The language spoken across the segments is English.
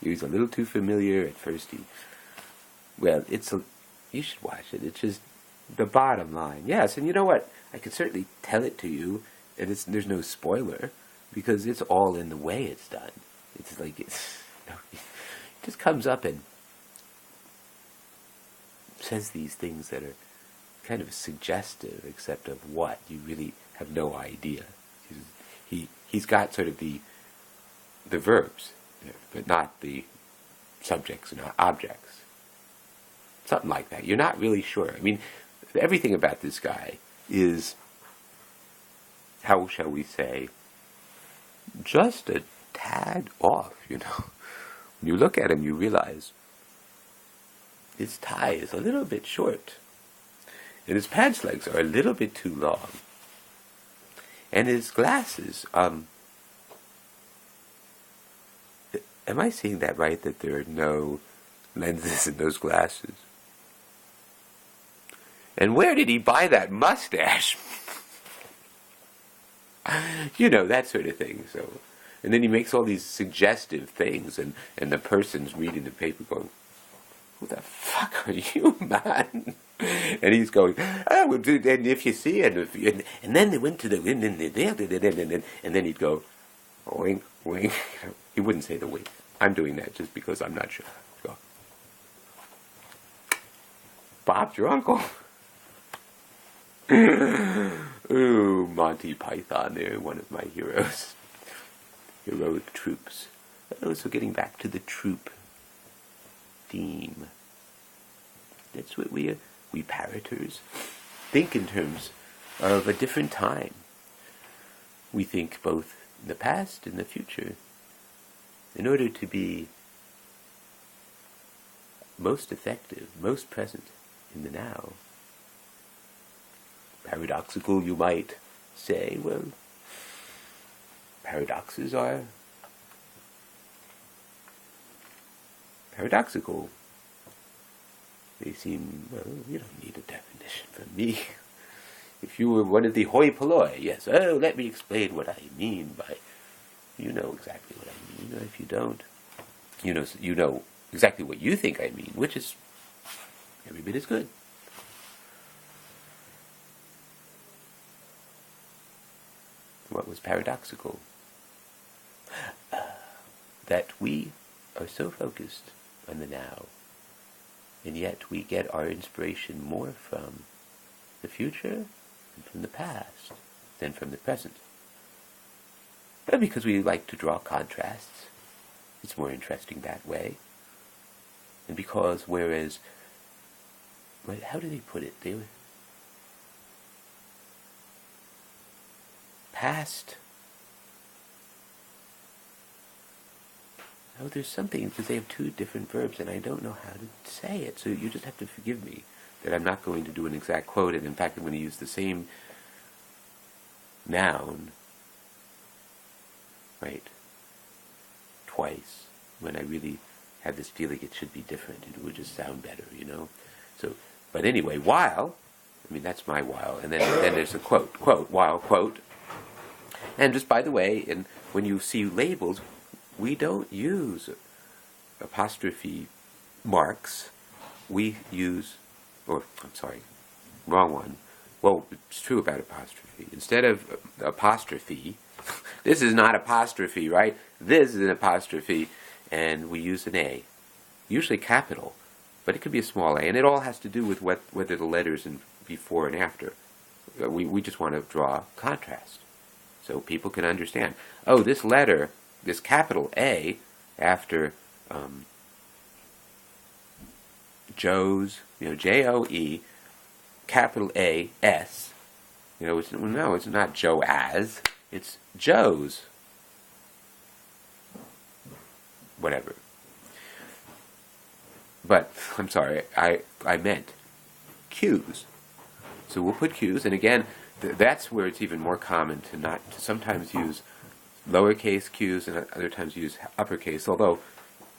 He was a little too familiar at first. Well, you should watch it. It's just the bottom line. Yes, and you know what? I can certainly tell it to you, and there's no spoiler, because it's all in the way it's done. It's like, it just comes up and says these things that are kind of suggestive, except of what? You really have no idea. He's got sort of the verbs, but not the subjects and objects. Something like that. You're not really sure. I mean, everything about this guy is, how shall we say, just a tad off, When you look at him, you realize his tie is a little bit short, and his pants legs are a little bit too long, and his glasses, am I seeing that right, that there are no lenses in those glasses? And where did he buy that mustache? That sort of thing. So, and then he makes all these suggestive things, and the person's reading the paper going, "Who the fuck are you, man?" And he's going, "Oh, well, and if you see it, and then they went to the and then he'd go, wink, wink." He wouldn't say the wink. I'm doing that just because I'm not sure. Go, "Bob's your uncle." Ooh, Monty Python there, one of my heroes. Heroic troops. Oh, so getting back to the troop theme. That's what we parroters think in terms of a different time. We think both in the past and the future in order to be most effective, most present in the now. Paradoxical, you might say. Well, paradoxes are paradoxical. They seem, well, you don't need a definition from me. If you were one of the hoi polloi, yes, let me explain what I mean by, you know exactly what I mean. Or if you don't, you know exactly what you think I mean, which is every bit as good. What was paradoxical? That we are so focused on the now, and yet we get our inspiration more from the future and from the past than from the present. But because we like to draw contrasts, it's more interesting that way. And because, whereas, how do they put it? They were past. Oh, there's something, because they have two different verbs, and I don't know how to say it. So you just have to forgive me that I'm not going to do an exact quote, and in fact I'm going to use the same noun, right, twice, when I really had this feeling it should be different. It would just sound better, So, but anyway, while, that's my while, and then there's a quote, while, quote. And just by the way, and when you see labels, we don't use apostrophe marks. We use, wrong one. Well, it's true about apostrophe. Instead of apostrophe, this is not apostrophe, right? This is an apostrophe, and we use an A. Usually capital, but it could be a small a, and it all has to do with whether the letters in before and after. We just want to draw contrast, so people can understand. Oh, this letter, this capital A, after Joe's, J-O-E, capital A-S, it's not Joe as, it's Joe's, whatever. But, I'm sorry, I meant Q's. So we'll put Q's, and again, that's where it's even more common to sometimes use lowercase q's and other times use uppercase, although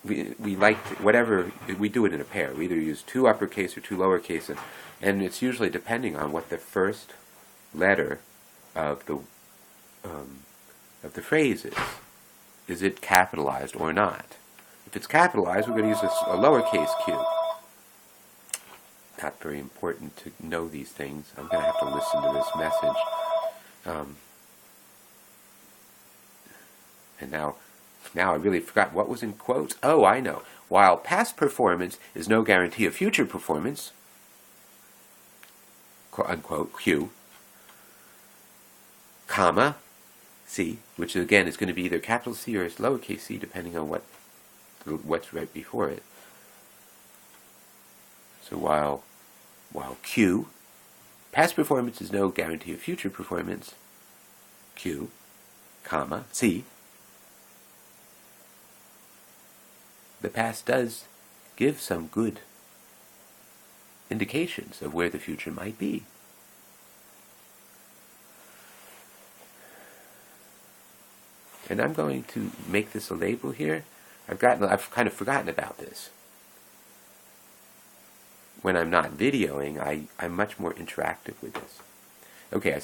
we like whatever, we do it in a pair. We either use two uppercase or two lowercase, and it's usually depending on what the first letter of the phrase is. Is it capitalized or not? If it's capitalized, we're going to use a lowercase q. Not very important to know these things. I'm going to have to listen to this message. And now I really forgot what was in quotes. Oh, I know. While past performance is no guarantee of future performance, quote unquote, Q, comma, C, which again is going to be either capital C or lowercase c, depending on what's right before it. So while Q, past performance is no guarantee of future performance, Q, comma, C, the past does give some good indications of where the future might be. And I'm going to make this a label here. I've kind of forgotten about this. When I'm not videoing, I'm much more interactive with this. Okay,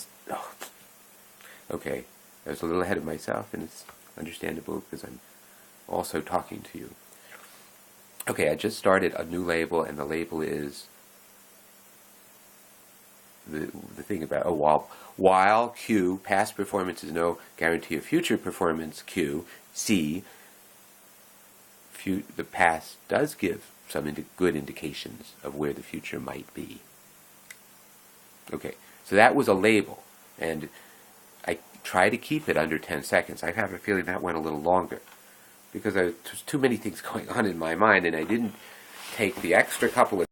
okay, I was a little ahead of myself, and it's understandable because I'm also talking to you. Okay, I just started a new label, and the label is the thing about, while Q, past performance is no guarantee of future performance, Q, C, the past does give some good indications of where the future might be. Okay, so that was a label, and I try to keep it under 10 seconds. I have a feeling that went a little longer, because there's too many things going on in my mind, and I didn't take the extra couple of